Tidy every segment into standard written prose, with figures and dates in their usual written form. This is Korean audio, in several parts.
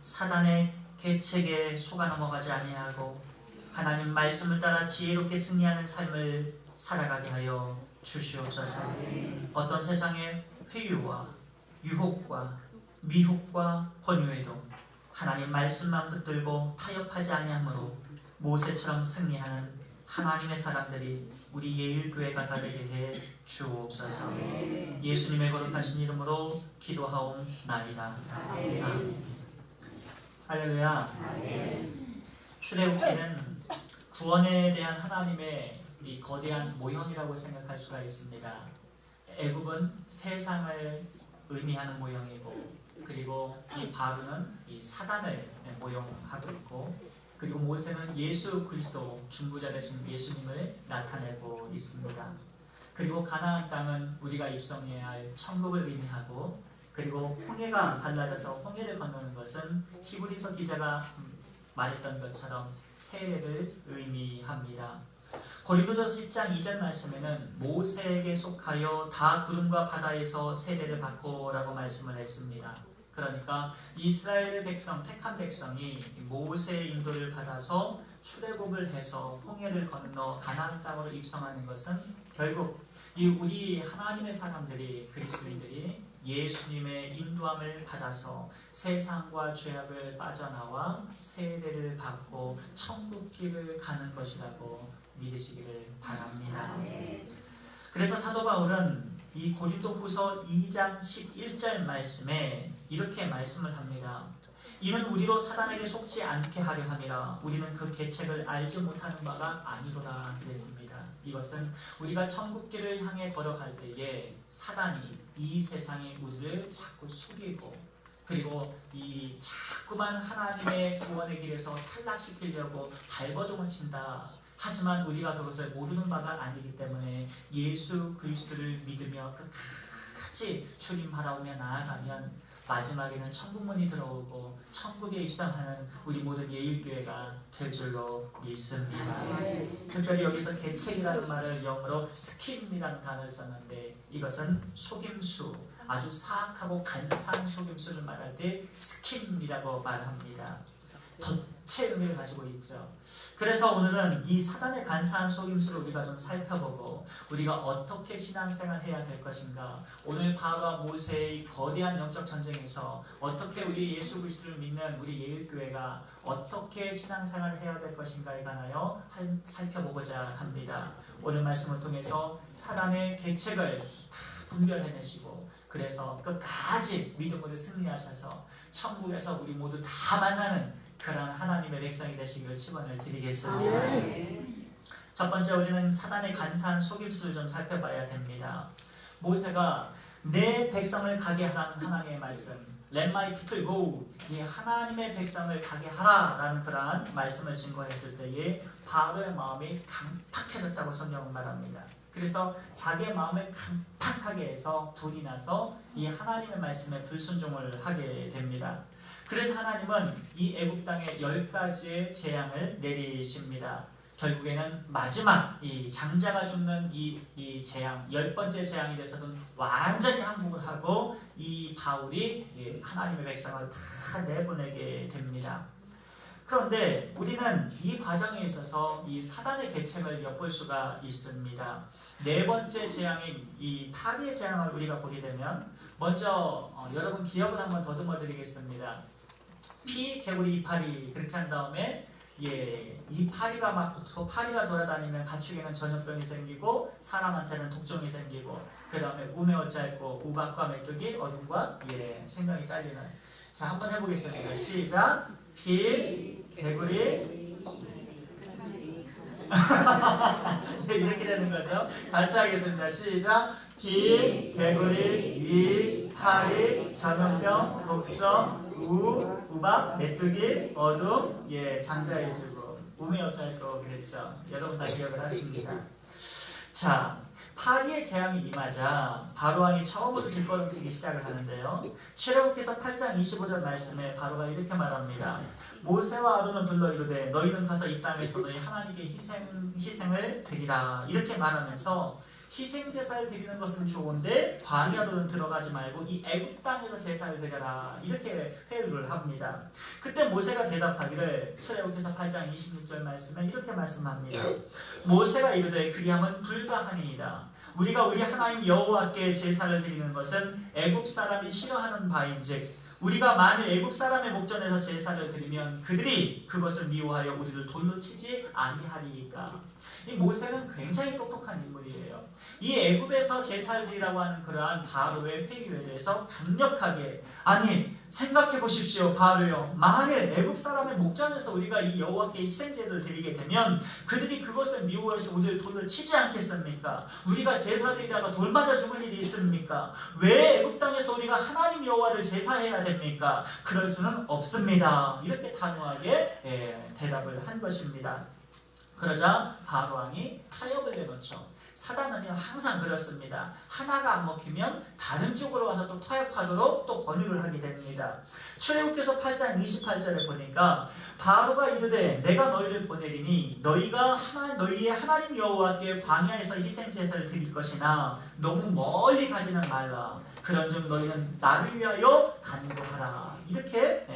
사단의 계책에 속아 넘어가지 아니하고 하나님 말씀을 따라 지혜롭게 승리하는 삶을 살아가게 하여 주시옵소서. 어떤 세상의 회유와 유혹과 미혹과 권유에도 하나님 말씀만 붙들고 타협하지 아니하므로 모세처럼 승리하는 하나님의 사람들이 우리 예일교회가 다 되게 해 주옵소서. 예수님의 거룩하신 이름으로 기도하옵나이다. 아멘. 할렐루야. 출애굽기는 구원에 대한 하나님의 이 거대한 모형이라고 생각할 수가 있습니다. 애굽은 세상을 의미하는 모형이고, 그리고 이 바로는 이 사단을 모형하고 있고, 그리고 모세는 예수 그리스도 중보자 되신 예수님을 나타내고 있습니다. 그리고 가나안 땅은 우리가 입성해야 할 천국을 의미하고, 그리고 홍해가 갈라져서 홍해를 건너는 것은 히브리서 기자가 말했던 것처럼 세례를 의미합니다. 고린도전서 10장 2절 말씀에는 모세에게 속하여 다 구름과 바다에서 세례를 받고라고 말씀을 했습니다. 그러니까 이스라엘 백성, 택한 백성이 모세의 인도를 받아서 출애굽을 해서 홍해를 건너 가나안 땅으로 입성하는 것은 결국 이 우리 하나님의 사람들이, 그리스도인들이 예수님의 인도함을 받아서 세상과 죄악을 빠져나와 세례를 받고 천국길을 가는 것이라고 믿으시기를 바랍니다. 그래서 사도 바울은 이 고린도후서 2장 11절 말씀에 이렇게 말씀을 합니다. 이는 우리로 사단에게 속지 않게 하려 함이라. 우리는 그 계책을 알지 못하는 바가 아니로라 그랬습니다. 이것은 우리가 천국길을 향해 걸어갈 때에 사단이 이 세상에 우리를 자꾸 속이고, 그리고 이 자꾸만 하나님의 구원의 길에서 탈락시키려고 발버둥을 친다. 하지만 우리가 그것을 모르는 바가 아니기 때문에 예수 그리스도를 믿으며 끝까지 주님 바라보며 나아가면 마지막에는 천국문이 들어오고 천국에 입성하는 우리 모든 예일교회가 될 줄로 믿습니다. 특별히 여기서 계책이라는 말을 영어로 스킴이라는 단어를 썼는데, 이것은 속임수, 아주 사악하고 간사한 속임수를 말할 때 스킴이라고 말합니다. 덫의 의미를 가지고 있죠. 그래서 오늘은 이 사단의 간사한 속임수를 우리가 좀 살펴보고 우리가 어떻게 신앙생활을 해야 될 것인가, 오늘 바로와 모세의 거대한 영적 전쟁에서 어떻게 우리 예수 그리스도를 믿는 우리 예일교회가 어떻게 신앙생활을 해야 될 것인가에 관하여 살펴보고자 합니다. 오늘 말씀을 통해서 사단의 계책을 다 분별해내시고, 그래서 끝까지 믿음으로 승리하셔서 천국에서 우리 모두 다 만나는 그런 하나님의 백성이 되시기를 축원을 드리겠습니다. 첫 번째, 우리는 사단의 간사한 속임수를 좀 살펴봐야 됩니다. 모세가 내 백성을 가게 하라는 하나님의 말씀, Let my people go, 이 하나님의 백성을 가게 하라라는 그러한 말씀을 증거했을 때에 바로의 마음이 강팍해졌다고 성경은 말합니다. 그래서 자기의 마음을 강팍하게 해서 불이 나서 이 하나님의 말씀에 불순종을 하게 됩니다. 그래서 하나님은 이 애굽 땅에 10가지의 재앙을 내리십니다. 결국에는 마지막 이 장자가 죽는 이 재앙, 10번째 재앙이 돼서는 완전히 항복을 하고 이 바울이 하나님의 백성을 다 내보내게 됩니다. 그런데 우리는 이 과정에 있어서 이 사단의 계책을 엿볼 수가 있습니다. 4번째 재앙인 이 파리의 재앙을 우리가 보게 되면, 먼저 여러분 기억을 한번 더듬어 드리겠습니다. 피, 개구리, 이파리, 그렇게 한 다음에 이 파리가 파리가 돌아다니면 가축에는 전염병이 생기고 사람한테는 독종이 생기고, 그 다음에 우매어 짧고 우박과 메뚜기, 어둠과 생명이 잘리는. 자, 한번 해보겠습니다. 시작. 피, 개구리. 이렇게 되는 거죠. 같이 하겠습니다. 시작. 피, 개구리, 이, 파리, 전염병, 독성, 우박, 메뚜기, 어둠, 장자의 주고, 우매어 짧고 그랬죠. 여러분 다 기억을 하십니다. 자, 파리의 재앙이 임하자 바로왕이 처음으로 뒷걸음치기 시작을 하는데요. 출애굽기서 8장 25절 말씀에 바로가 이렇게 말합니다. 모세와 아론을 불러 이르되 너희는 가서 이 땅에서 너희 하나님께 희생을 드리라. 이렇게 말하면서 희생 제사를 드리는 것은 좋은데 광야로는 들어가지 말고 이 애굽 땅에서 제사를 드려라 이렇게 회유를 합니다. 그때 모세가 대답하기를 출애굽기서 8장 26절 말씀에 이렇게 말씀합니다. 모세가 이르되 그리함은 불가하니이다. 우리가 우리 하나님 여호와께 제사를 드리는 것은 애굽 사람이 싫어하는 바인즉 우리가 만일 애굽 사람의 목전에서 제사를 드리면 그들이 그것을 미워하여 우리를 돌로 치지 아니하리이까. 이 모세는 굉장히 똑똑한 인물이에요. 이 애굽에서 제사를 드리라고 하는 그러한 바로의 회유에 대해서 강력하게 아니 생각해 보십시오. 바로요. 만일 애굽 사람의 목전에서 우리가 이 여호와께 희생제를 드리게 되면 그들이 그것을 미워해서 우리를 돌로 치지 않겠습니까? 우리가 제사 드리다가 돌 맞아 죽을 일이 있습니까? 왜 애굽 땅에서 우리가 하나님 여호와를 제사해야 됩니까? 그럴 수는 없습니다. 이렇게 단호하게 대답을 한 것입니다. 그러자 바로 왕이 타협을 내놓죠. 사단은요 항상 그렇습니다. 하나가 안 먹히면 다른 쪽으로 와서 또 타협하도록 또 권유를 하게 됩니다. 출애굽기서 8장 28절에 보니까 바로가 이르되 내가 너희를 보내리니 너희가 너희의 하나님 여호와께 광야에서 희생제사를 드릴 것이나 너무 멀리 가지는 말라. 그런즉 너희는 나를 위하여 간구하라. 이렇게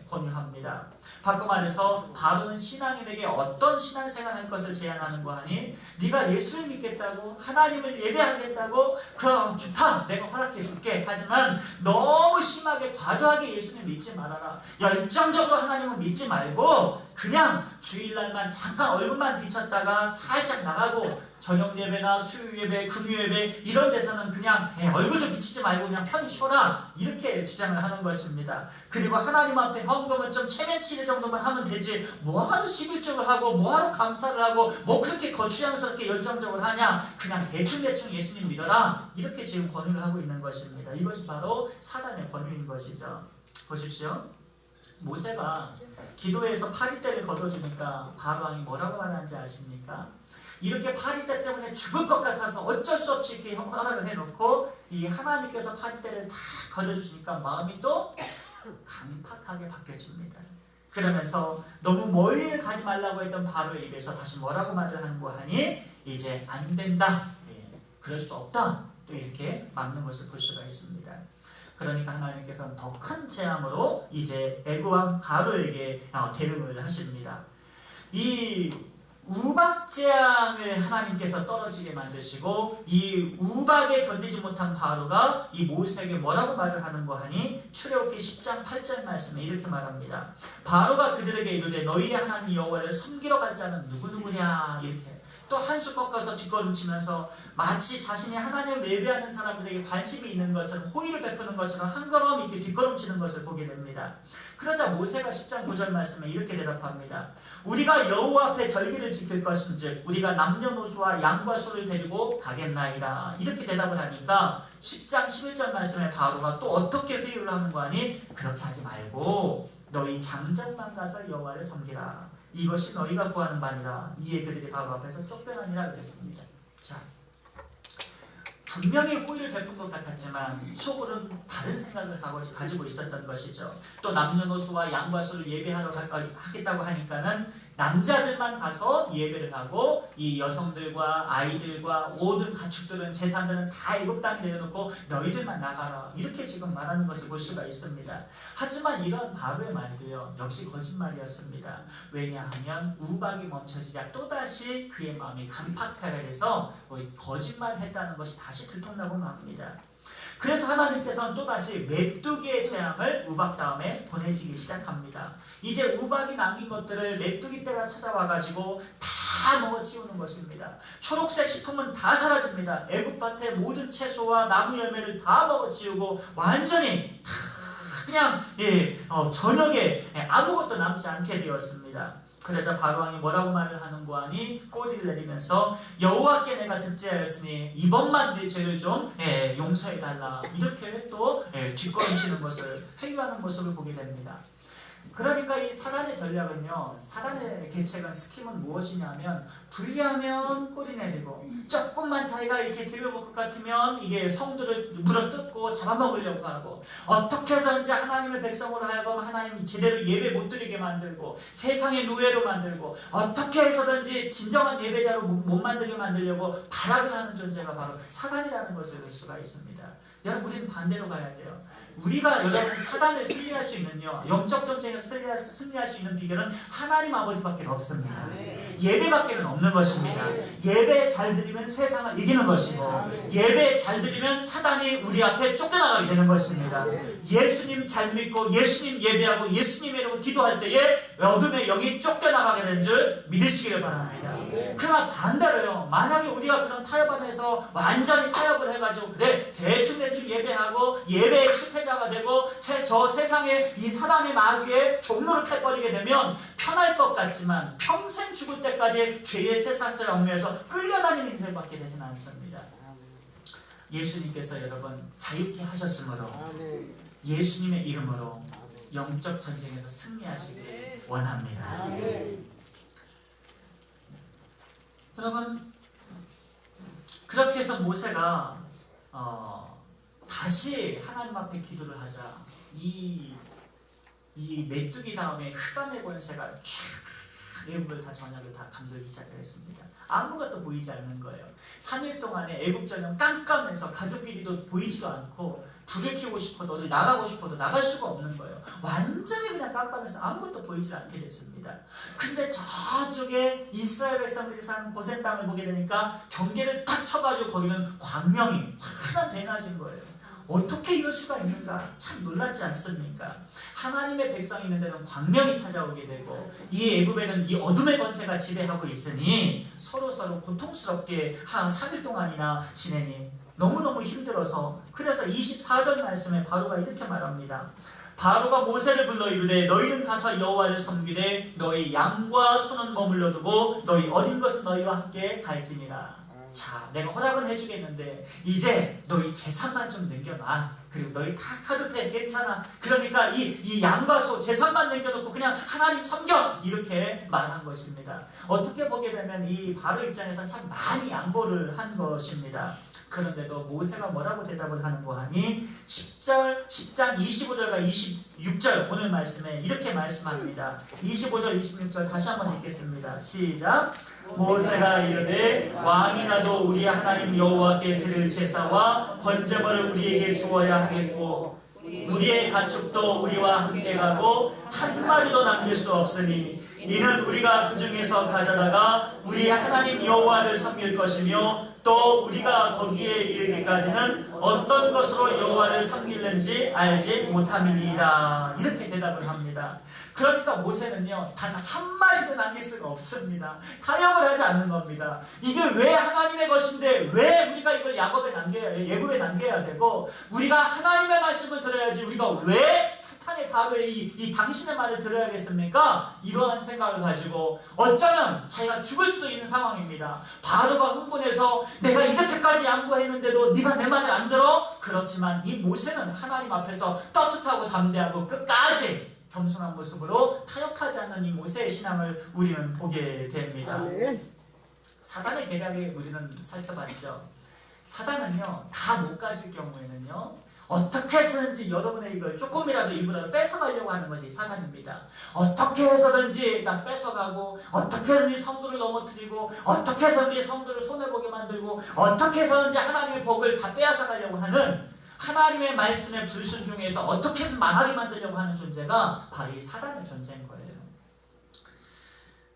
권유합니다. 바꿔 말해서 바로는 신앙인에게 어떤 신앙생활을 할 것을 제안하는가 하니 네가 예수를 믿겠다고 하나님을 예배하겠다고 그럼 좋다 내가 허락해 줄게. 하지만 너무 심하게 과도하게 예수님 믿지 말아라. 열정적으로 하나님을 믿지 말고 그냥 주일날만 잠깐 얼굴만 비쳤다가 살짝 나가고 저녁 예배나 수요 예배, 금요 예배 이런 데서는 그냥 얼굴도 비치지 말고 그냥 편히 쉬어라 이렇게 주장을 하는 것입니다. 그리고 하나님 앞에 헌금은 좀 체면치레 정도만 하면 되지 뭐하러 11조를 하고 뭐하러 감사를 하고 뭐 그렇게 거추장스럽게 열정적으로 하냐 그냥 대충 예수님 믿어라 이렇게 지금 권유를 하고 있는 것입니다. 이것이 바로 사단의 권유인 것이죠. 보십시오. 모세가 기도에서 파리떼를 걷어주니까 바로 왕이 뭐라고 말하는지 아십니까? 이렇게 파리떼 때문에 죽을 것 같아서 어쩔 수 없이 이렇게 허락을 해놓고 이 하나님께서 파리떼를 다 걷어주시니까 마음이 또 강팍하게 바뀌어집니다. 그러면서 너무 멀리는 가지 말라고 했던 바로의 입에서 다시 뭐라고 말을 하는고 하니 이제 안 된다, 그럴 수 없다 또 이렇게 막는 것을 볼 수가 있습니다. 그러니까 하나님께서는 더 큰 재앙으로 이제 애굽 왕 바로에게 대응을 하십니다. 이 우박 재앙을 하나님께서 떨어지게 만드시고 이 우박에 견디지 못한 바로가 이 모세에게 뭐라고 말을 하는고 하니 출애굽기 10장 8절 말씀에 이렇게 말합니다. 바로가 그들에게 이르되 너희의 하나님 여호와를 섬기러 갈 자는 누구누구냐 이렇게 또 한 수 꺾어서 뒷걸음치면서 마치 자신이 하나님을 예배하는 사람들에게 관심이 있는 것처럼 호의를 베푸는 것처럼 한 걸음 이렇게 뒷걸음치는 것을 보게 됩니다. 그러자 모세가 10장 9절 말씀에 이렇게 대답합니다. 우리가 여호와 앞에 절기를 지킬 것인즉 우리가 남녀노소와 양과 소를 데리고 가겠나이다. 이렇게 대답을 하니까 10장 11절 말씀에 바로가 또 어떻게 회유를 하는 거 아니? 그렇게 하지 말고 너희 장정만 가서 여호와를 섬기라. 이것이 너희가 구하는 바니라. 이에 그들이 바로 앞에서 쫓겨나니라 그랬습니다. 자, 분명히 호의를 베푼 것 같았지만 속으로는 다른 생각을 가지고 있었던 것이죠. 또 남녀노소와 양과 소를 예배하러 하겠다고 하니까는 남자들만 가서 예배를 하고 이 여성들과 아이들과 모든 가축들은 재산들은 다 애굽 땅에 내려놓고 너희들만 나가라 이렇게 지금 말하는 것을 볼 수가 있습니다. 하지만 이런 바로의 말도요 역시 거짓말이었습니다. 왜냐하면 우박이 멈춰지자 또다시 그의 마음이 강팍하게 돼서 거짓말했다는 것이 다시 들통나고 맙니다. 그래서 하나님께서는 또다시 메뚜기의 재앙을 우박 다음에 보내시기 시작합니다. 이제 우박이 남긴 것들을 메뚜기 떼가 찾아와가지고 다 먹어치우는 것입니다. 초록색 식품은 다 사라집니다. 애굽밭의 모든 채소와 나무 열매를 다 먹어치우고 완전히 다 그냥 저녁에 아무것도 남지 않게 되었습니다. 그러자 바로왕이 뭐라고 말을 하는고 하니 꼬리를 내리면서 여호와께 내가 득죄하였으니 이번만 내 죄를 좀 용서해달라 이렇게 또 뒷걸음치는 것을 회유하는 모습을 보게 됩니다. 그러니까 이 사단의 전략은요, 사단의 계책은 스킴은 무엇이냐면, 불리하면 꼬리 내리고 조금만 자기가 이렇게 들어볼 것 같으면 이게 성도를 물어뜯고 잡아먹으려고 하고, 어떻게 해서든지 하나님의 백성으로 하여금 하나님 제대로 예배 못 드리게 만들고, 세상의 노예로 만들고, 어떻게 해서든지 진정한 예배자로 못 만들게 만들려고 발악을 하는 존재가 바로 사단이라는 것을 볼 수가 있습니다. 여러분, 우리는 반대로 가야 돼요. 우리가 여러분 사단을 승리할 수 있는요, 영적 전쟁에서 승리할 수 있는 비결은 하나님 아버지밖에 없습니다. 예배밖에는 없는 것입니다. 예배 잘 드리면 세상을 이기는 것이고, 예배 잘 드리면 사단이 우리 앞에 쫓겨나가게 되는 것입니다. 예수님 잘 믿고 예수님 예배하고 예수님 이름으로 기도할 때에 어둠의 영이 쫓겨나가게 된 줄 믿으시기를 바랍니다. 그러나 반대로요, 만약에 우리가 그런 타협 안에서 완전히 타협을 해가지고 그래 대충 예배하고 예배의 실패자가 되고 저 세상에 이 사단의 마귀의 종로를 패버리게 되면 편할 것 같지만 평생 죽을 때까지 죄의 세상을 얽매여서 끌려다니는 인생밖에 되진 않습니다. 예수님께서 여러분 자유케 하셨으므로 예수님의 이름으로 영적 전쟁에서 승리하시길 원합니다. 여러분, 그렇게 해서 모세가 다시 하나님 앞에 기도를 하자 이 메뚜기 다음에 흑암의 권세가 쫙 애굽을 다 전역을 다 감돌기 시작했습니다. 아무것도 보이지 않는 거예요. 3일 동안에 애굽 전역 깜깜해서 가족끼리도 보이지도 않고, 불을 켜고 싶어도 어디 나가고 싶어도 나갈 수가 없는 거예요. 완전히 그냥 깜깜해서 아무것도 보이지 않게 됐습니다. 근데 저쪽에 이스라엘 백성들이 사는 고센 땅을 보게 되니까 경계를 딱 쳐가지고 거기는 광명이 환한 대낮인 거예요. 어떻게 이럴 수가 있는가? 참 놀랍지 않습니까? 하나님의 백성이 있는 데는 광명이 찾아오게 되고, 이 애굽에는 이 어둠의 권세가 지배하고 있으니 서로 고통스럽게 한 3일 동안이나 지내니 너무너무 힘들어서, 그래서 24절 말씀에 바로가 이렇게 말합니다. 바로가 모세를 불러 이르되 너희는 가서 여호와를 섬기되 너희 양과 소는 머물러 두고 너희 어린 것은 너희와 함께 갈지니라. 자, 내가 허락은 해주겠는데 이제 너희 재산만 좀 남겨놔. 그리고 너희 다 가도 돼. 괜찮아. 그러니까 이 양과 소 재산만 남겨놓고 그냥 하나님 섬겨. 이렇게 말한 것입니다. 어떻게 보게 되면 이 바로 입장에서는 참 많이 양보를 한 것입니다. 그런데도 모세가 뭐라고 대답을 하는고 하니 10장 25절과 26절 오늘 말씀에 이렇게 말씀합니다. 25절 26절 다시 한번 읽겠습니다. 시작. 모세가 이르되 왕이 나도 우리 하나님 여호와께 드릴 제사와 번제물을 우리에게 주어야 하겠고 우리의 가축도 우리와 함께 가고 한 마리도 남길 수 없으니 이는 우리가 그 중에서 가져다가 우리 하나님 여호와를 섬길 것이며 또 우리가 거기에 이르기까지는 어떤 것으로 여호와를 섬기는지 알지 못함이니이다. 이렇게 대답을 합니다. 그러니까 모세는요, 단 한 마리도 남길 수가 없습니다. 타협을 하지 않는 겁니다. 이게 왜 하나님의 것인데 왜 우리가 이걸 예굽에 남겨야 되고, 우리가 하나님의 말씀을 들어야지 우리가 왜 사탄의 바로의 이 당신의 말을 들어야겠습니까? 이러한 생각을 가지고 어쩌면 자기가 죽을 수도 있는 상황입니다. 바로가 흥분해서 내가 이렇게까지 양보했는데도 네가 내 말을 안 들어? 그렇지만 이 모세는 하나님 앞에서 떳떳하고 담대하고 끝까지 겸손한 모습으로 타협하지 않는 이 모세의 신앙을 우리는 보게 됩니다. 사단의 계략에 우리는 살펴봤죠. 사단은요, 다 못 가질 경우에는요, 어떻게 해서든지 여러분의 이걸 조금이라도 일부라도 뺏어가려고 하는 것이 사단입니다. 어떻게 해서든지 다 뺏어가고, 어떻게 해서든지 성도를 넘어뜨리고, 어떻게 해서든지 성도를 손해보게 만들고, 어떻게 해서든지 하나님의 복을 다 빼앗아가려고 하는, 하나님의 말씀에 불순종해서 어떻게든 망하게 만들려고 하는 존재가 바로 이 사단의 존재인 거예요.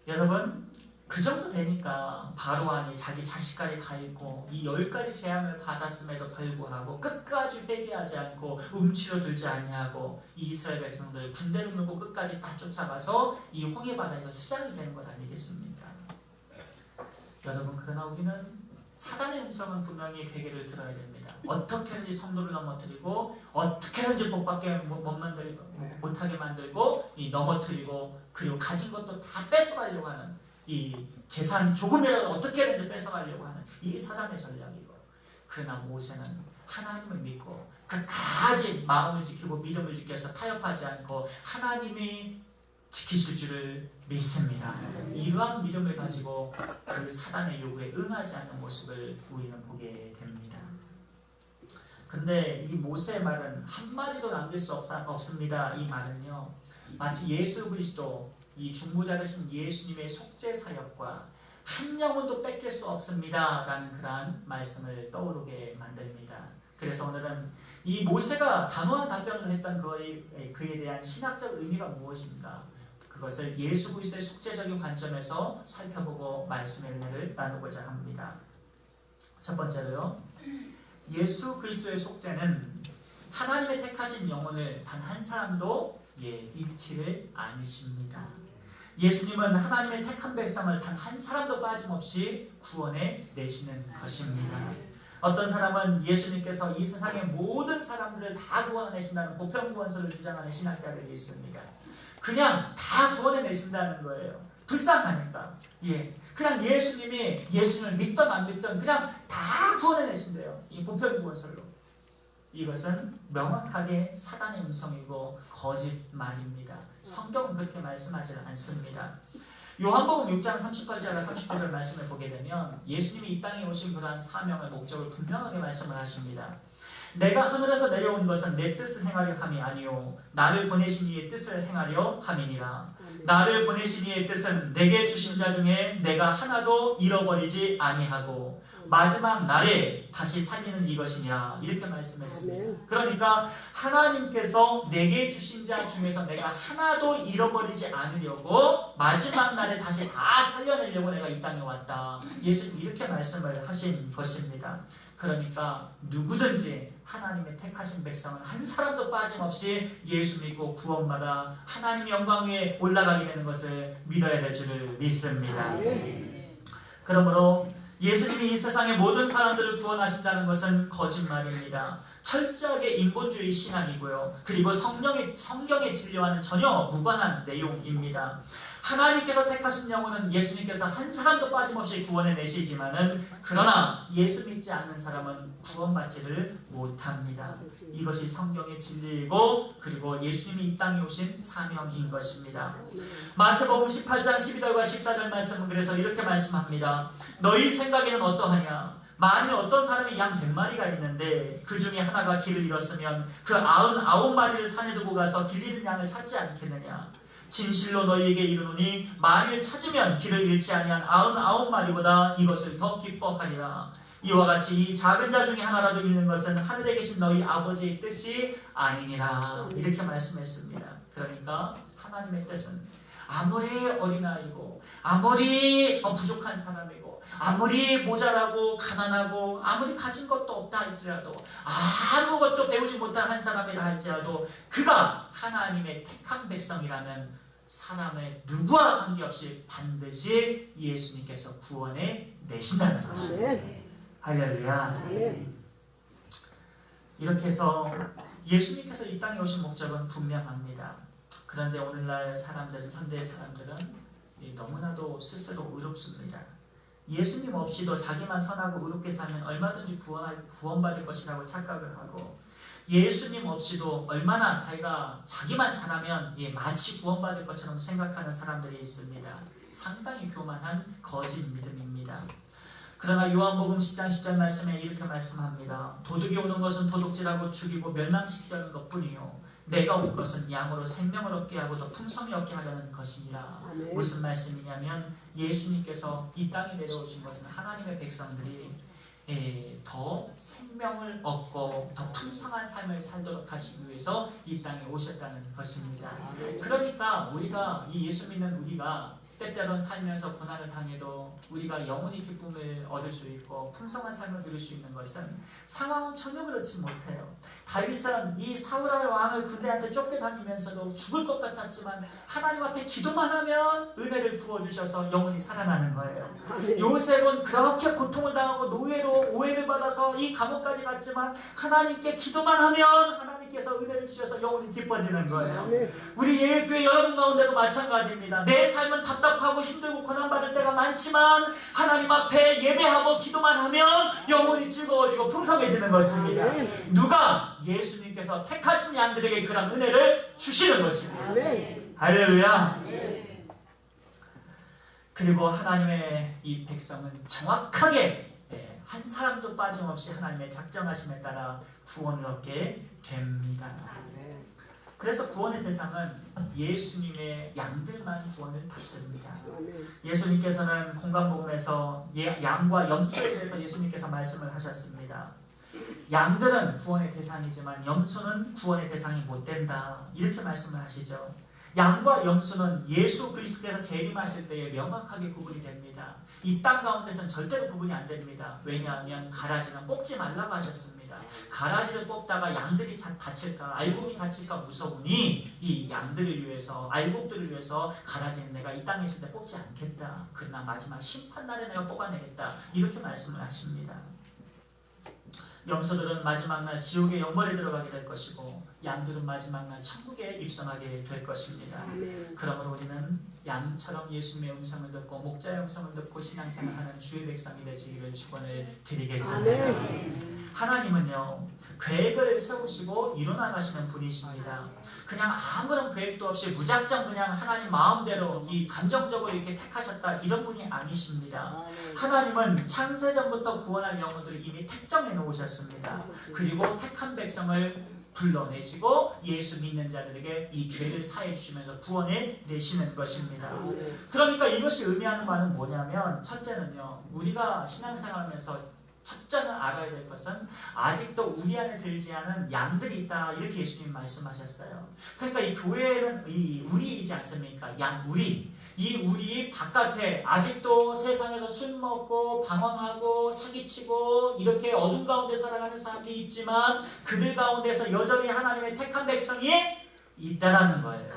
여러분, 그 정도 되니까 바로왕이 자기 자식까지 다 잃고 이 10가지 재앙을 받았음에도 불구하고 끝까지 회개하지 않고 움츠러 들지 아니하고 이 이스라엘 백성들 군대를 물고 끝까지 다 쫓아가서 이 홍해바다에서 수장이 되는 것 아니겠습니까? 여러분, 그러나 우리는 사단의 음성은 분명히 괴계를 들어야 됩니다. 어떻게든지 성도를 넘어뜨리고 어떻게든지 복받게 못하게 만들고 이 넘어뜨리고 그리고 가진 것도 다 뺏어가려고 하는 이 재산 조금이라도 어떻게든지 뺏어가려고 하는 이 사단의 전략이고, 그러나 모세는 하나님을 믿고 끝까지 마음을 지키고 믿음을 지켜서 타협하지 않고 하나님이 지키실 줄을 믿습니다. 이러한 믿음을 가지고 그 사단의 요구에 응하지 않는 모습을 우리는 보게 됩니다. 근데 이 모세의 말은 한마디도 남길 수 없습니다. 이 말은요, 마치 예수 그리스도, 이 중보자 되신 예수님의 속죄 사역과 한 영혼도 뺏길 수 없습니다 라는 그러한 말씀을 떠오르게 만듭니다. 그래서 오늘은 이 모세가 단호한 답변을 했던 그에 대한 신학적 의미가 무엇인가, 그것을 예수 그리스도의 속죄적인 관점에서 살펴보고 말씀의 은혜를 나누고자 합니다. 첫 번째로요, 예수 그리스도의 속죄는 하나님의 택하신 영혼을 단 한 사람도 잃지를 않으십니다. 예수님은 하나님의 택한 백성을 단 한 사람도 빠짐없이 구원해 내시는 것입니다. 어떤 사람은 예수님께서 이 세상의 모든 사람들을 다 구원해내신다는 보편구원설을 주장하는 신학자들이 있습니다. 그냥 다 구원해내신다는 거예요. 불쌍하니까. 그냥 예수님을 믿든 안 믿든 그냥 다 구원해내신대요. 이 보편구원설로. 이것은 명확하게 사단의 음성이고 거짓말입니다. 성경은 그렇게 말씀하지 않습니다. 요한복음 6장 38절과 39절 말씀을 보게 되면 예수님이 이 땅에 오신 그러한 사명의 목적을 분명하게 말씀을 하십니다. 내가 하늘에서 내려온 것은 내 뜻을 행하려 함이 아니요 나를 보내신 이의 뜻을 행하려 함이니라. 나를 보내신 이의 뜻은 내게 주신 자 중에 내가 하나도 잃어버리지 아니하고 마지막 날에 다시 살리는 이것이니라. 이렇게 말씀했습니다. 그러니까 하나님께서 내게 주신 자 중에서 내가 하나도 잃어버리지 않으려고 마지막 날에 다시 다 살려내려고 내가 이 땅에 왔다. 예수님 이렇게 말씀을 하신 것입니다. 그러니까 누구든지 하나님의 택하신 백성은 한 사람도 빠짐없이 예수 믿고 구원받아 하나님 영광 위에 올라가게 되는 것을 믿어야 될 줄을 믿습니다. 그러므로 예수님이 이 세상의 모든 사람들을 구원하신다는 것은 거짓말입니다. 철저하게 인본주의 신앙이고요. 그리고 성경의 진리와는 전혀 무관한 내용입니다. 하나님께서 택하신 영혼은 예수님께서 한 사람도 빠짐없이 구원해 내시지만은 그러나 예수 믿지 않는 사람은 구원받지를 못합니다. 이것이 성경의 진리이고 그리고 예수님이 이 땅에 오신 사명인 것입니다. 마태복음 18장 12절과 14절 말씀은 그래서 이렇게 말씀합니다. 너희 생각에는 어떠하냐? 만일 어떤 사람이 양 100마리가 있는데 그 중에 하나가 길을 잃었으면 그 99마리를 산에 두고 가서 길 잃은 양을 찾지 않겠느냐? 진실로 너희에게 이르노니 만일 찾으면 길을 잃지 아니한 99마리보다 이것을 더 기뻐하리라. 이와 같이 이 작은 자 중에 하나라도 잃는 것은 하늘에 계신 너희 아버지의 뜻이 아니니라. 이렇게 말씀했습니다. 그러니까 하나님의 뜻은 아무리 어린아이고 아무리 부족한 사람이고 아무리 모자라고 가난하고 아무리 가진 것도 없다 할지라도 아무것도 배우지 못한 한 사람이라 할지라도 그가 하나님의 택한 백성이라면 사람의 누구와 관계없이 반드시 예수님께서 구원해 내신다는 것입니다. 할렐루야. 이렇게 해서 예수님께서 이 땅에 오신 목적은 분명합니다. 그런데 오늘날 사람들은, 현대의 사람들은 너무나도 스스로 의롭습니다. 예수님 없이도 자기만 선하고 의롭게 살면 얼마든지 구원받을 것이라고 착각을 하고 예수님 없이도 얼마나 자기만 잘하면 마치 구원받을 것처럼 생각하는 사람들이 있습니다. 상당히 교만한 거짓 믿음입니다. 그러나 요한복음 10장 10절 말씀에 이렇게 말씀합니다. 도둑이 오는 것은 도둑질하고 죽이고 멸망시키려는 것뿐이요 내가 올 것은 양으로 생명을 얻게 하고 더 풍성히 얻게 하려는 것이니라. 아멘. 무슨 말씀이냐면 예수님께서 이 땅에 내려오신 것은 하나님의 백성들이 더 생명을 얻고 더 풍성한 삶을 살도록 하시기 위해서 이 땅에 오셨다는 것입니다. 그러니까 우리가 이 예수 믿는 우리가 때때로는 살면서 고난을 당해도 우리가 영원히 기쁨을 얻을 수 있고 풍성한 삶을 누릴 수 있는 것은 상황은 전혀 그렇지 못해요. 다윗은 이 사울의 왕을 군대한테 쫓겨다니면서도 죽을 것 같았지만 하나님 앞에 기도만 하면 은혜를 부어주셔서 영원히 살아나는 거예요. 요셉은 그렇게 고통을 당하고 노예로 오해를 받아서 이 감옥까지 갔지만 하나님께 기도만 하면 하나님 하나님께서 은혜를 주셔서 영혼이 기뻐지는 거예요. 우리 예배교회 여러분 가운데도 마찬가지입니다. 내 삶은 답답하고 힘들고 고난받을 때가 많지만 하나님 앞에 예배하고 기도만 하면 영혼이 즐거워지고 풍성해지는 것입니다. 누가? 예수님께서 택하신 양들에게 그런 은혜를 주시는 것입니다. 할렐루야. 그리고 하나님의 이 백성은 정확하게 한 사람도 빠짐없이 하나님의 작정하심에 따라 구원을 얻게 됩니다. 그래서 구원의 대상은 예수님의 양들만 구원을 받습니다. 예수님께서는 공관복음에서 양과 염소에 대해서 예수님께서 말씀을 하셨습니다. 양들은 구원의 대상이지만 염소는 구원의 대상이 못 된다, 이렇게 말씀을 하시죠. 양과 염소는 예수 그리스도께서 재림하실 때에 명확하게 구분이 됩니다. 이 땅 가운데서는 절대로 구분이 안 됩니다. 왜냐하면 가라지는 뽑지 말라고 하셨습니다. 가라지를 뽑다가 양들이 다칠까, 알곡이 다칠까 무서우니 이 양들을 위해서, 알곡들을 위해서 가라지는 내가 이 땅에 있을 때 뽑지 않겠다. 그러나 마지막 심판날에 내가 뽑아내겠다, 이렇게 말씀을 하십니다. 염소들은 마지막 날 지옥의 영벌에 들어가게 될 것이고 양들은 마지막 날 천국에 입성하게 될 것입니다. 그러므로 우리는 양처럼 예수님의 음성을 듣고 목자의 음성을 듣고 신앙생활하는 주의 백성이 되시기를 축원을 드리겠습니다. 하나님은요, 계획을 세우시고 이뤄나가시는 분이십니다. 그냥 아무런 계획도 없이 무작정 그냥 하나님 마음대로 이 감정적으로 이렇게 택하셨다, 이런 분이 아니십니다. 하나님은 창세전부터 구원할 영혼들을 이미 택정해 놓으셨습니다. 그리고 택한 백성을 불러내시고 예수 믿는 자들에게 이 죄를 사해 주시면서 구원해 내시는 것입니다. 그러니까 이것이 의미하는 바는 뭐냐면, 첫째는요, 우리가 신앙생활하면서 첫째는 알아야 될 것은 아직도 우리 안에 들지 않은 양들이 있다, 이렇게 예수님 말씀하셨어요. 그러니까 이 교회는 이 우리이지 않습니까? 양 우리. 이 우리 바깥에 아직도 세상에서 술 먹고 방황하고 사기치고 이렇게 어둠 가운데 살아가는 사람들이 있지만 그들 가운데서 여전히 하나님의 택한 백성이 있다라는 거예요.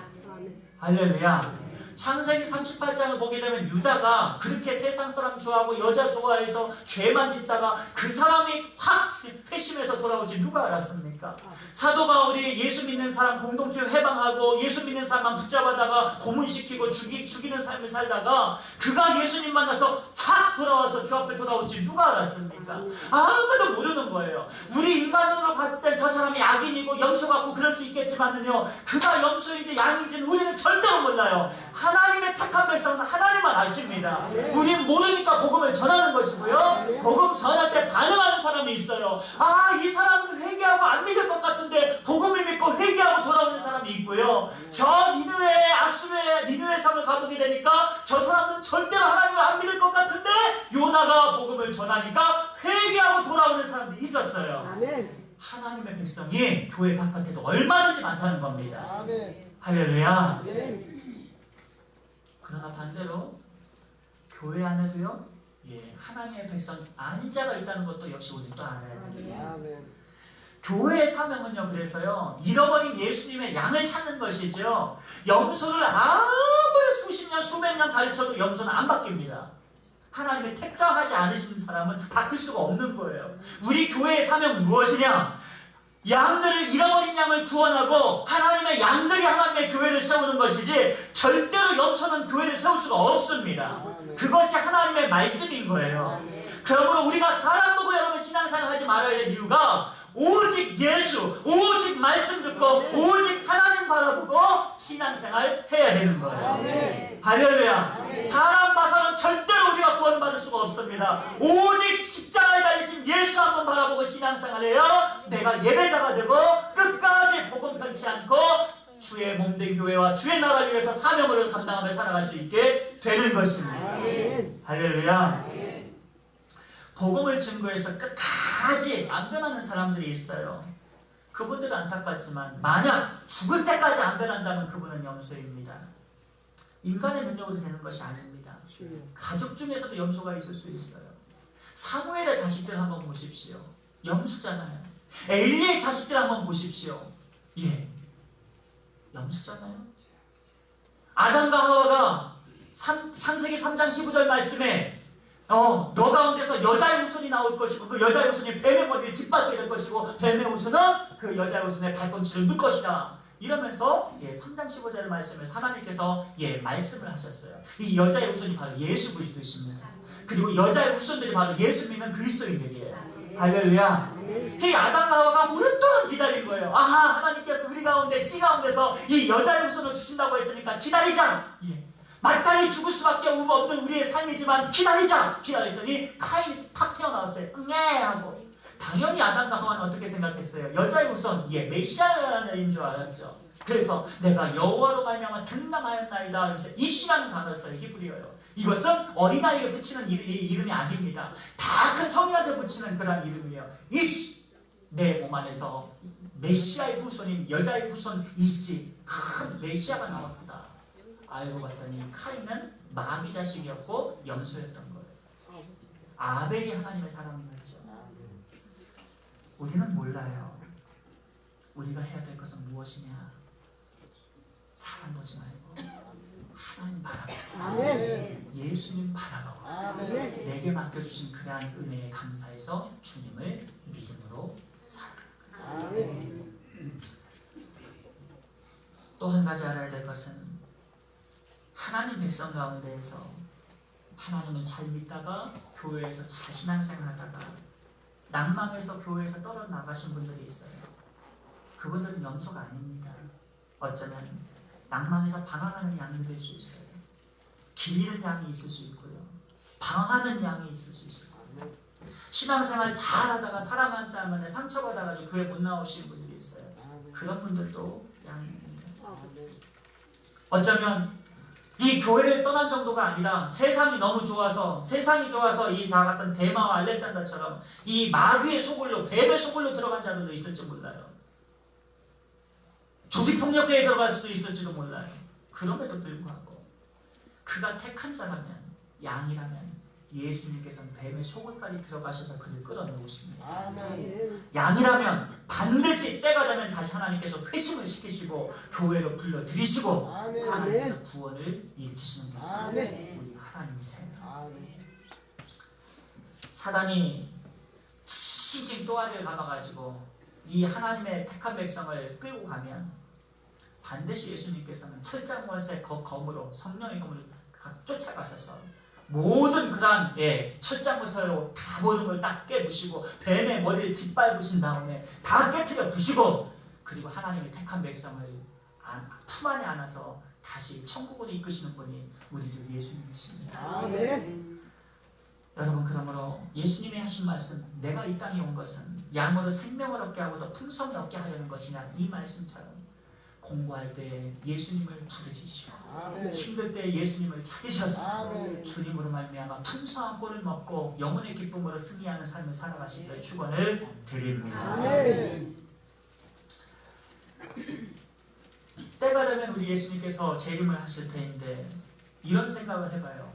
할렐루야. 창세기 38장을 보게 되면 유다가 그렇게 세상 사람 좋아하고 여자 좋아해서 죄만 짓다가 그 사람이 확 회심해서 돌아오지 누가 알았습니까? 사도 바울이 예수 믿는 사람 공동체 해방하고 예수 믿는 사람만 붙잡아다가 고문시키고 죽이는 삶을 살다가 그가 예수님 만나서 확 돌아와서 주 앞에 돌아올지 누가 알았습니까? 아무도 모르는 거예요. 우리 인간으로 봤을 땐 저 사람이 악인이고 염소 같고 그럴 수 있겠지만은요, 그가 염소인지 양인지는 우리는 절대로 몰라요. 하나님의 택한 백성은 하나님만 아십니다. 우리는 모르니까 복음을 전하는 것이고요, 복음 전할 때 반응하는 사람이 있어요. 이 사람은 회개하고 안 믿을 것 같은데 복음을 믿고 회개하고 돌아오는 사람이 있고요, 저 니느웨 성을 가보게 되니까 저 사람은 절대로 하나님을 안 믿을 것 같은데 요나가 복음을 전하니까 회개하고 돌아오는 사람들이 있었어요. 아멘. 하나님의 백성이 교회 바깥에도 얼마든지 많다는 겁니다. 아멘. 할렐루야. 아멘. 그러나 반대로 교회 안에도요, 하나님의 백성 아닌 자가 있다는 것도 역시 우리는 또 알아야 됩니다. 아멘. 교회의 사명은요, 그래서요, 잃어버린 예수님의 양을 찾는 것이죠. 염소를 아무리 수십 년 수백 년 가르쳐도 염소는 안 바뀝니다. 하나님의 택정하지 않으신 사람은 바뀔 수가 없는 거예요. 우리 교회의 사명은 무엇이냐? 양들을, 잃어버린 양을 구원하고 하나님의 양들이 하나님의 교회를 세우는 것이지 절대로 염소는 교회를 세울 수가 없습니다. 그것이 하나님의 말씀인 거예요. 그러므로 우리가 사람 보고 여러분 신앙생활 하지 말아야 될 이유가 오직 예수, 오직 말씀 듣고 오직 하나님 바라보고 신앙생활 해야 되는 거예요. 할렐루야. 사람 봐서는 절대로 우리가 구원 받을 수가 없습니다. 오직 십자가에 달리신 예수 한번 바라보고 신앙생활해야 내가 예배자가 되고 끝까지 복음 편치 않고 주의 몸된 교회와 주의 나라를 위해서 사명을 감당하며 살아갈 수 있게 되는 것입니다. 할렐루야. 복음을 증거해서 끝까지 안 변하는 사람들이 있어요. 그분들은 안타깝지만 만약 죽을 때까지 안 변한다면 그분은 염소입니다. 인간의 능력으로 되는 것이 아닙니다. 가족 중에서도 염소가 있을 수 있어요. 사무엘의 자식들 한번 보십시오. 염소잖아요. 엘리의 자식들 한번 보십시오. 염소잖아요. 아담과 하와가 창세기 3장 15절 말씀에 너 가운데서 여자의 후손이 나올 것이고 그 여자의 후손이 뱀의 머리를 짓밟게 될 것이고 뱀의 후손은 그 여자의 후손의 발꿈치를 넣을 것이다. 이러면서 3장 15절의 말씀에서 하나님께서 말씀을 하셨어요. 이 여자의 후손이 바로 예수 그리스도이십니다. 그리고 여자의 후손들이 바로 예수 믿는 그리스도인들이에요. 할렐루야. 이 아담과 하와가 오랫동안 기다린 거예요. 아하, 하나님께서 우리 가운데 씨 가운데서 이 여자의 후손을 주신다고 했으니까 기다리자. 마땅히 죽을 수밖에 없는 우리의 삶이지만 기다리자. 기다렸더니 카인이 탁 튀어나왔어요. 응애 하고. 당연히 아담과 하와는 어떻게 생각했어요? 여자의 후손, 메시아인 줄 알았죠. 그래서 내가 여호와로 말미암아 등남하였나이다 하면서 이시라는 단어를 써요. 히브리어요. 이것은 어린아이를 붙이는 이름이 아닙니다. 다 큰 성인한테 붙이는 그런 이름이에요. 이시, 내 몸 안에서 메시아의 후손인 여자의 후손 이시, 큰 메시아가 나왔다. 알고 봤더니 카인은 마귀 자식이었고 염소였던 거예요. 아벨이 하나님의 사람이었죠. 우리는 몰라요. 우리가 해야 될 것은 무엇이냐? 사람 보지 말고 하나님 바라보고 예수님 바라보고 내게 맡겨주신 그러한 은혜에 감사해서 주님을 믿음으로 살아가는 거예요. 또 한 가지 알아야 될 것은 하나님 백성 가운데에서 하나님을 잘 믿다가 교회에서 잘 신앙생활하다가 낭망해서 교회에서 떨어 나가신 분들이 있어요. 그분들은 염소가 아닙니다. 어쩌면 낭망해서 방황하는 양이 될 수 있어요. 길리는 양이 있을 수 있고요. 방황하는 양이 있을 수 있어요. 신앙생활 잘하다가 사람한테 하면 상처받아가지고 교회 못 나오시는 분들이 있어요. 그런 분들도 양입니다. 어쩌면 이 교회를 떠난 정도가 아니라 세상이 너무 좋아서 이 다 같은 데마와 알렉산더처럼 이 마귀의 소굴로 뱀의 소굴로 들어간 자들도 있을지 몰라요. 조직폭력대에 들어갈 수도 있을지도 몰라요. 그럼에도 불구하고 그가 택한 자라면 양이라면 예수님께서는 뱀의 소굴까지 들어가셔서 그를 끌어내오십니다. 양이라면 반드시 때가 되면 다시 하나님께서 회심을 시키시고 교회로 불러들이시고 하나님께서 구원을 일으키시는 분이 우리 하나님이세요. 사단이 치징 또아리를 감아가지고 이 하나님의 택한 백성을 끌고 가면 반드시 예수님께서는 철장원세 검으로 성령의 검을 쫓아가셔서 모든 그러한 철장무서로 다 모든 걸 다 깨부시고 뱀의 머리를 짓밟으신 다음에 다 깨트려 부시고 그리고 하나님의 택한 백성을 품 안에 안아서 다시 천국으로 이끄시는 분이 우리 주 예수님이십니다. 여러분, 그러므로 예수님이 하신 말씀, 내가 이 땅에 온 것은 양으로 생명을 얻게 하고 더 풍성히 얻게 하려는 것이냐, 이 말씀처럼 공부할 때 예수님을 부르짖으시고 힘들 때 예수님을 찾으셔서 주님으로 말미암아 풍성한 꼴을 먹고 영혼의 기쁨으로 승리하는 삶을 살아가시기를 축원을 드립니다. 때가 되면 우리 예수님께서 재림을 하실 때인데 이런 생각을 해봐요.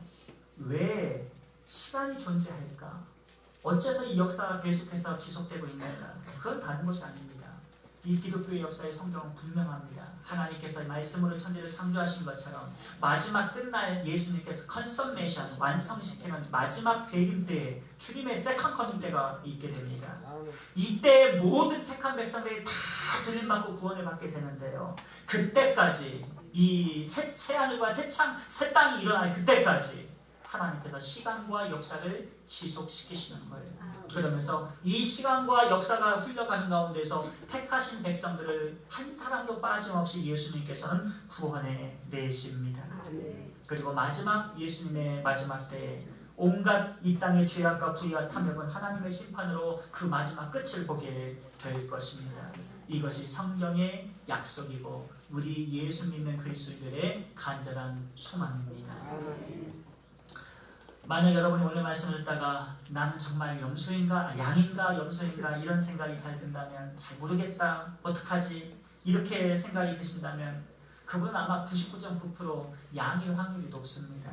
왜 시간이 존재할까? 어째서 이 역사가 계속해서 지속되고 있는가? 그건 다른 것이 아닙니다. 이 기독교의 역사의 성경은 분명합니다. 하나님께서 말씀으로 천지를 창조하신 것처럼 마지막 끝날 예수님께서 컨서메이션, 완성시키는 마지막 재림 때에 주님의 세컨 커밍 때가 있게 됩니다. 이때 모든 택한 백성들이 다 들림받고 구원을 받게 되는데요. 그때까지 이 새 하늘과 새 땅이 일어날 그때까지 하나님께서 시간과 역사를 지속시키시는 거예요. 그러면서 이 시간과 역사가 흘러가는 가운데서 택하신 백성들을 한 사람도 빠짐없이 예수님께서는 구원해 내십니다. 그리고 마지막 예수님의 마지막 때에 온갖 이 땅의 죄악과 부의와 탐욕은 하나님의 심판으로 그 마지막 끝을 보게 될 것입니다. 이것이 성경의 약속이고 우리 예수 믿는 그리스도인들의 간절한 소망입니다. 만약 여러분이 오늘 말씀을 듣다가 나는 정말 염소인가 양인가 염소인가 이런 생각이 잘 든다면 잘 모르겠다 어떡하지 이렇게 생각이 드신다면 그분은 아마 99.9% 양일 확률이 높습니다.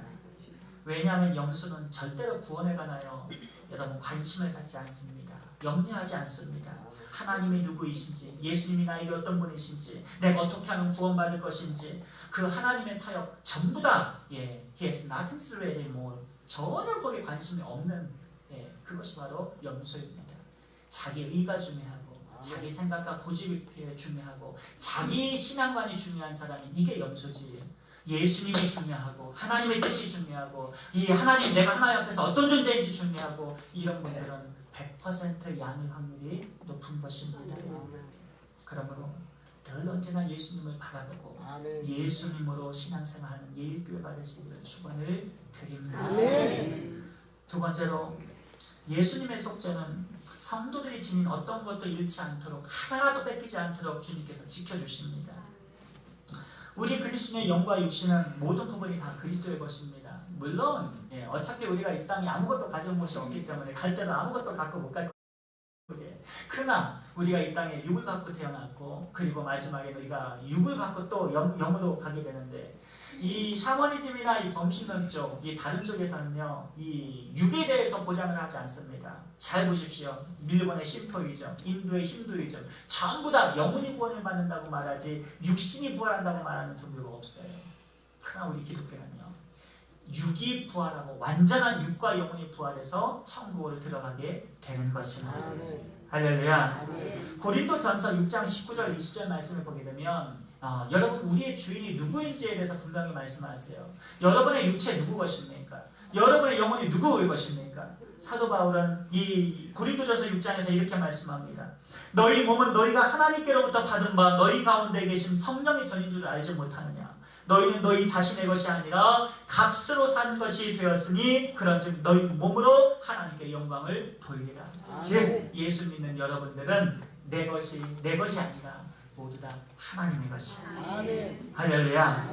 왜냐하면 염소는 절대로 구원에 관하여 여러분 관심을 갖지 않습니다. 염려하지 않습니다. 하나님이 누구이신지 예수님이 나에게 어떤 분이신지 내가 어떻게 하면 구원받을 것인지 그 하나님의 사역 전부 다 He has nothing to do with it more. 전혀 거기에 관심이 없는, 그것이 바로 염소입니다. 자기 의가 중요하고 자기 생각과 고집이 중요하고 자기 신앙관이 중요한 사람이 이게 염소지. 예수님이 중요하고 하나님의 뜻이 중요하고 이 하나님, 내가 하나님 앞에서 어떤 존재인지 중요하고 이런 분들은 100% 양일 확률이 높은 것입니다. 그러므로 늘 언제나 예수님을 바라보고 예수님으로 신앙생활하는 예일교회가 되시기를 축원을 드립니다. 두 번째로, 예수님의 속죄는 성도들이 지닌 어떤 것도 잃지 않도록, 하나도 뺏기지 않도록 주님께서 지켜주십니다. 우리 그리스도의 영과 육신은 모든 부분이 다 그리스도의 것입니다. 물론 어차피 우리가 이 땅에 아무것도 가져온 것이 없기 때문에 갈 때는 아무것도 갖고 못 갈 거예요. 그러나 우리가 이 땅에 육을 갖고 태어났고, 그리고 마지막에 우리가 육을 갖고 또 영으로 가게 되는데, 이 샤머니즘이나 이 범신론 쪽, 이 다른 쪽에서는요, 이 육에 대해서 보장을 하지 않습니다. 잘 보십시오. 일본의 신토이즘, 인도의 힌두이즘, 전부 다 영혼이 구원을 받는다고 말하지 육신이 부활한다고 말하는 종교가 없어요. 그러나 우리 기독교는요, 육이 부활하고 완전한 육과 영혼이 부활해서 천국으로 들어가게 되는 것입니다. 할렐루야. 고린도전서 6장 19절 20절 말씀을 보게 되면 여러분, 우리의 주인이 누구인지에 대해서 분명히 말씀하세요. 여러분의 육체 누구 것입니까? 여러분의 영혼이 누구의 것입니까? 사도 바울은 이 고린도전서 6장에서 이렇게 말씀합니다. 너희 몸은 너희가 하나님께로부터 받은 바 너희 가운데 계신 성령의 전인 줄 알지 못하느냐? 너희는 너희 자신의 것이 아니라 값으로 산 것이 되었으니 그런즉 너희 몸으로 하나님께 영광을 돌리라. 즉 예수 믿는 여러분들은 내 것이 아니라 모두 다 하나님의 것이에요. 할렐루야.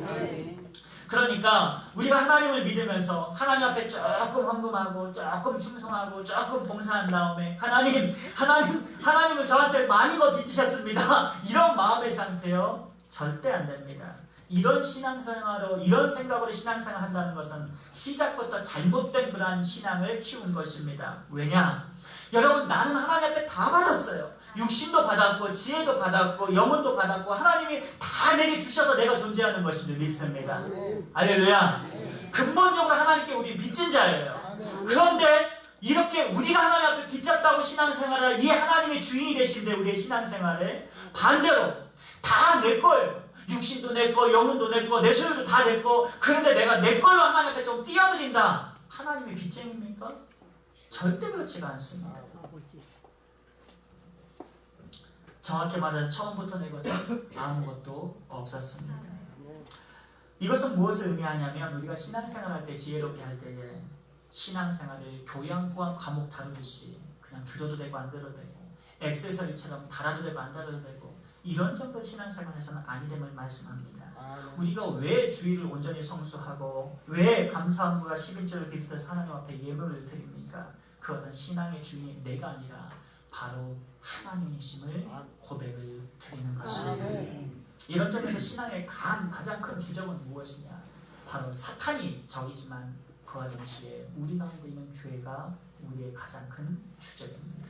그러니까 우리가 하나님을 믿으면서 하나님 앞에 조금 헌금하고 조금 충성하고 조금 봉사한 다음에 하나님은 저한테 많이 거 빚지셨습니다, 이런 마음의 상태요, 절대 안 됩니다. 이런 신앙생활로, 이런 생각으로 신앙생활 한다는 것은 시작부터 잘못된 그러한 신앙을 키운 것입니다. 왜냐? 여러분, 나는 하나님 앞에 다 받았어요. 육신도 받았고 지혜도 받았고 영혼도 받았고 하나님이 다 내게 주셔서 내가 존재하는 것인 줄 믿습니다. 할렐루야. 근본적으로 하나님께 우리 빚진 자예요. 그런데 이렇게 우리가 하나님 앞에 빚졌다고 신앙생활을, 이 하나님의 주인이 되신데 우리의 신앙생활에 반대로 다 내 거예요. 육신도 내 거, 영혼도 내 거, 내 소유도 다 내 거. 그런데 내가 내 걸로 하나님 앞에 좀 뛰어드린다. 하나님의 빚쟁입니까? 절대 그렇지가 않습니다. 정확히 말해서 처음부터 내 것은 아무것도 없었습니다. 이것은 무엇을 의미하냐면, 우리가 신앙생활할 때, 지혜롭게 할 때에 신앙생활을 교양과 과목 다루듯이 그냥 들어도 되고 안 들어도 되고 액세서리처럼 달아도 되고 안 달아도 되고 이런 정도 신앙생활에서는 아니됨을 말씀합니다. 우리가 왜 주일을 온전히 성수하고 왜 감사함과 11조를 드리면서 하나님 앞에 예물을 드립니까? 그것은 신앙의 주인이 내가 아니라 바로 하나님이심을 고백을 드리는 것입니다. 이런 점에서 신앙의 가장 큰 주적은 무엇이냐? 바로 사탄이 적이지만 그와 동시에 우리 가운데 있는 죄가 우리의 가장 큰 주적입니다.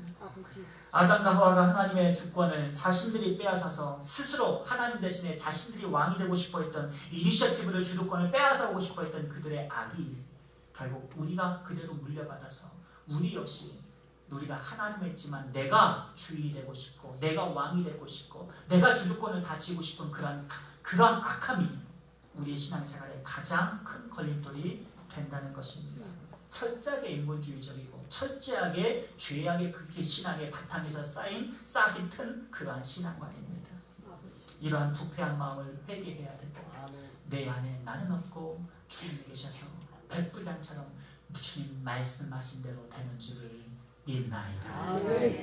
아담과 하와가 하나님의 주권을 자신들이 빼앗아서 스스로 하나님 대신에 자신들이 왕이 되고 싶어 했던 이니셔티브를, 주도권을 빼앗아오고 싶어 했던 그들의 악이 결국 우리가 그대로 물려받아서 우리 역시 우리가 하나님을 했지만 내가 주인이 되고 싶고 내가 왕이 되고 싶고 내가 주도권을 다 쥐고 싶은 그런 악함이 우리의 신앙생활의 가장 큰 걸림돌이 된다는 것입니다. 철저하게 인본주의적이고 철저하게 죄악의 극히 신앙의 바탕에서 쌓인 싹이 튼 그러한 신앙관입니다. 이러한 부패한 마음을 회개해야 되고 내 안에 나는 없고 주님이 계셔서 백부장처럼 주님 말씀하신 대로 되는 줄을 믿나이다.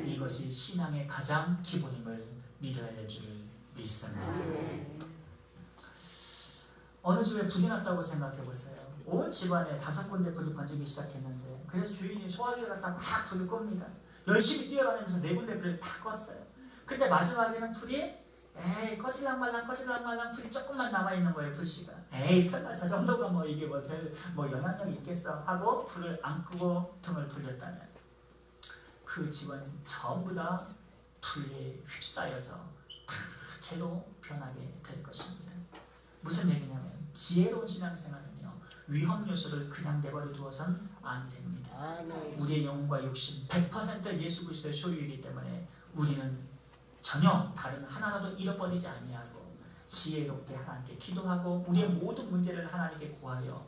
이것이 신앙의 가장 기본임을 믿어야 될 줄을 믿습니다. 어느 집에 불이 났다고 생각해 보세요. 온 집안에 5군데 불이 번지기 시작했는데 그래서 주인이 소화기를 갖다 막 불을 끕니다. 열심히 뛰어다니면서 4군데 불을 다 껐어요. 근데 마지막에는 불이 꺼질랑 말랑 불이 조금만 남아있는 거예요. 불씨가. 설마 저 정도가 이게 뭐 영향력이 있겠어 하고 불을 안 끄고 등을 돌렸다면 그 집은 전부 다 불에 휩싸여서 다 죄로 변하게 될 것입니다. 무슨 얘기냐면 지혜로운 신앙생활은요, 위험 요소를 그냥 내버려 두어선 아니 됩니다. 아멘. 우리의 영혼과 육신 100% 예수 그리스도의 소유이기 때문에 우리는 전혀 다른 하나라도 잃어버리지 아니하고 지혜롭게 하나님께 기도하고 우리의 모든 문제를 하나님께 구하여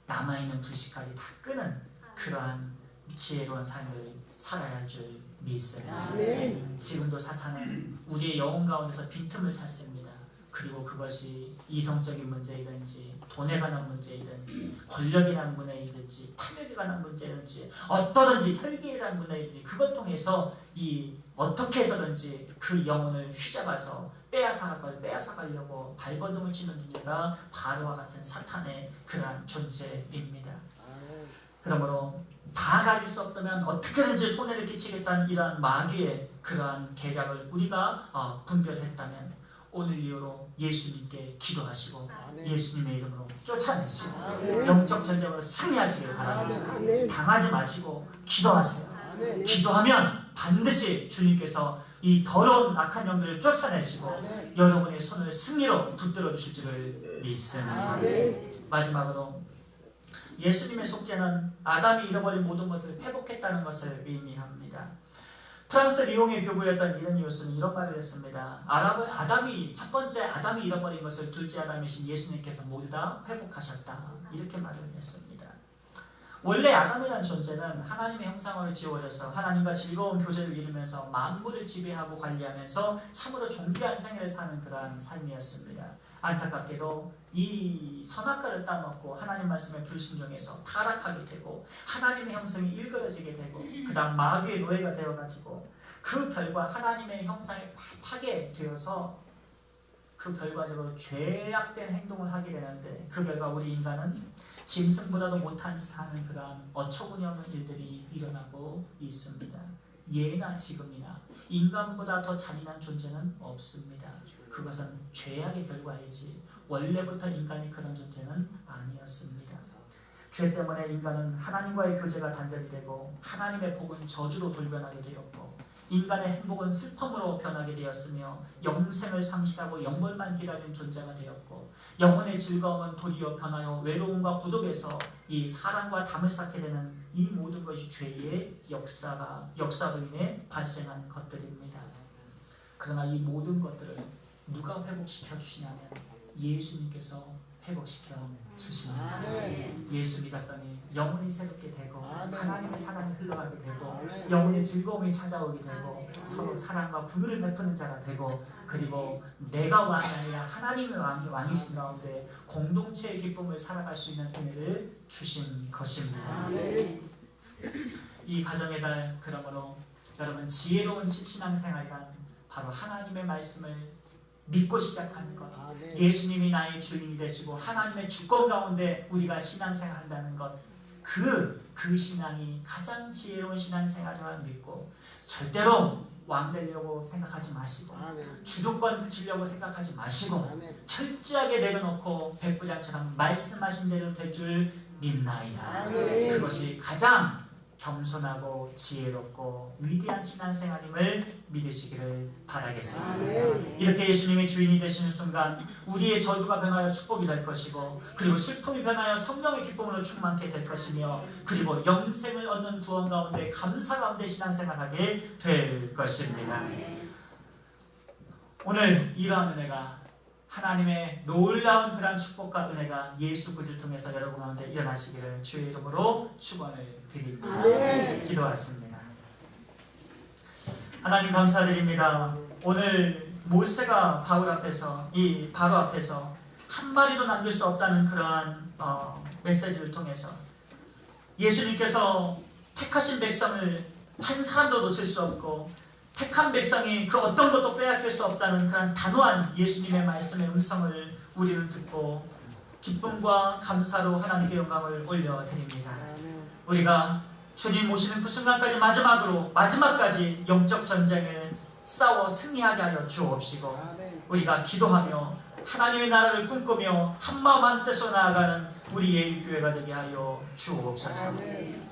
남아있는 불식까지 다 끄는 그러한 지혜로운 삶을 살아야 할 줄 믿습니다. 아멘. 지금도 사탄은 우리의 영혼 가운데서 빈틈을 찾습니다. 그리고 그것이 이성적인 문제이든지 돈에 관한 문제이든지 권력에 관한 문제이든지 탐욕에 관한 문제이든지 어떠든지 혈기에 관한 문제이든지 그것 통해서 어떻게 해서든지 그 영혼을 휘잡아서 빼앗아가려고 발버둥을 치는 존재가 바로와 같은 사탄의 그러한 존재입니다. 그러므로 다 가질 수 없다면 어떻게든지 손해를 끼치겠다는 이러한 마귀의 그러한 계략을 우리가 분별했다면 오늘 이후로 예수님께 기도하시고 예수님의 이름으로 쫓아내시고 영적 전쟁으로 승리하시길 바랍니다. 당하지 마시고 기도하세요. 기도하면 반드시 주님께서 이 더러운 악한 영들을 쫓아내시고 여러분의 손을 승리로 붙들어 주실 줄을 믿습니다. 마지막으로 예수님의 속죄는 아담이 잃어버린 모든 것을 회복했다는 것을 의미합니다. 프랑스 리옹의 교부였던 이런 이웃은 이런 말을 했습니다. 첫 번째 아담이 잃어버린 것을 둘째 아담이신 예수님께서 모두 다 회복하셨다. 이렇게 말을 했습니다. 원래 아담이라는 존재는 하나님의 형상으로 지어져서 하나님과 즐거운 교제를 이루면서 만물을 지배하고 관리하면서 참으로 존귀한 생애를 사는 그러한 삶이었습니다. 안타깝게도 이 선악과를 따먹고 하나님 말씀에 불순종해서 타락하게 되고 하나님의 형성이 일그러지게 되고 그 다음 마귀의 노예가 되어가지고 그 결과 하나님의 형상이 파괴되어서 그 결과적으로 죄악된 행동을 하게 되는데 그 결과 우리 인간은 짐승보다도 못한 사는 그러한 어처구니 없는 일들이 일어나고 있습니다. 예나 지금이나 인간보다 더 잔인한 존재는 없습니다. 그것은 죄악의 결과이지 원래부터 인간이 그런 존재는 아니었습니다. 죄 때문에 인간은 하나님과의 교제가 단절이 되고 하나님의 복은 저주로 돌변하게 되었고 인간의 행복은 슬픔으로 변하게 되었으며 영생을 상실하고 영벌만 기다리는 존재가 되었고 영혼의 즐거움은 도리어 변하여 외로움과 고독에서 이 사랑과 담을 쌓게 되는 이 모든 것이 죄의 역사로 인해 발생한 것들입니다. 그러나 이 모든 것들을 누가 회복시켜 주시냐면 예수님께서 회복시켜 주십니다. 예수 믿었더니 영혼이 새롭게 되고 하나님의 사랑이 흘러가게 되고 영혼의 즐거움이 찾아오게 되고 서로 사랑과 긍휼을 베푸는 자가 되고 그리고 내가 왕이 아니라 하나님의 왕이신 가운데 공동체의 기쁨을 살아갈 수 있는 은혜를 주신 것입니다. 이 가정의 달 그러므로 여러분 지혜로운 신앙생활이란 바로 하나님의 말씀을 믿고 시작하는 것, 예수님이 나의 주인이 되시고 하나님의 주권 가운데 우리가 신앙생활 한다는 것, 그 신앙이 가장 지혜로운 신앙생활을 믿고 절대로 왕 되려고 생각하지 마시고 주도권 붙이려고 생각하지 마시고 철저하게 내려놓고 백부장처럼 말씀하신 대로 될 줄 믿나이다. 그것이 가장 겸손하고 지혜롭고 위대한 신앙생활임을 믿으시기를 바라겠습니다. 이렇게 예수님이 주인이 되시는 순간 우리의 저주가 변하여 축복이 될 것이고 그리고 슬픔이 변하여 성령의 기쁨으로 충만케 될 것이며 그리고 영생을 얻는 구원 가운데 감사 가운데 신앙생활하게 될 것입니다. 오늘 이러한 은혜가 하나님의 놀라운 그런 축복과 은혜가 예수 그리스도를 통해서 여러분 가운데 일어나시기를 주의 이름으로 축원을 드립니다. 기도하십니다. 하나님 감사드립니다. 오늘 모세가 바울 앞에서 이 바로 앞에서 한 마리도 남길 수 없다는 그러한 메시지를 통해서 예수님께서 택하신 백성을 한 사람도 놓칠 수 없고 택한 백성이 그 어떤 것도 빼앗길 수 없다는 그런 단호한 예수님의 말씀의 음성을 우리는 듣고 기쁨과 감사로 하나님께 영광을 올려드립니다. 우리가 주님 오시는 그 순간까지 마지막까지 영적 전쟁을 싸워 승리하게 하여 주옵시고 우리가 기도하며 하나님의 나라를 꿈꾸며 한마음 한뜻으로 나아가는 우리 예일교회가 되게 하여 주옵소서.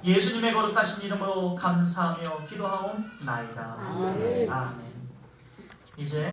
예수님의 거룩하신 이름으로 감사하며 기도하옵나이다. 아멘. 이제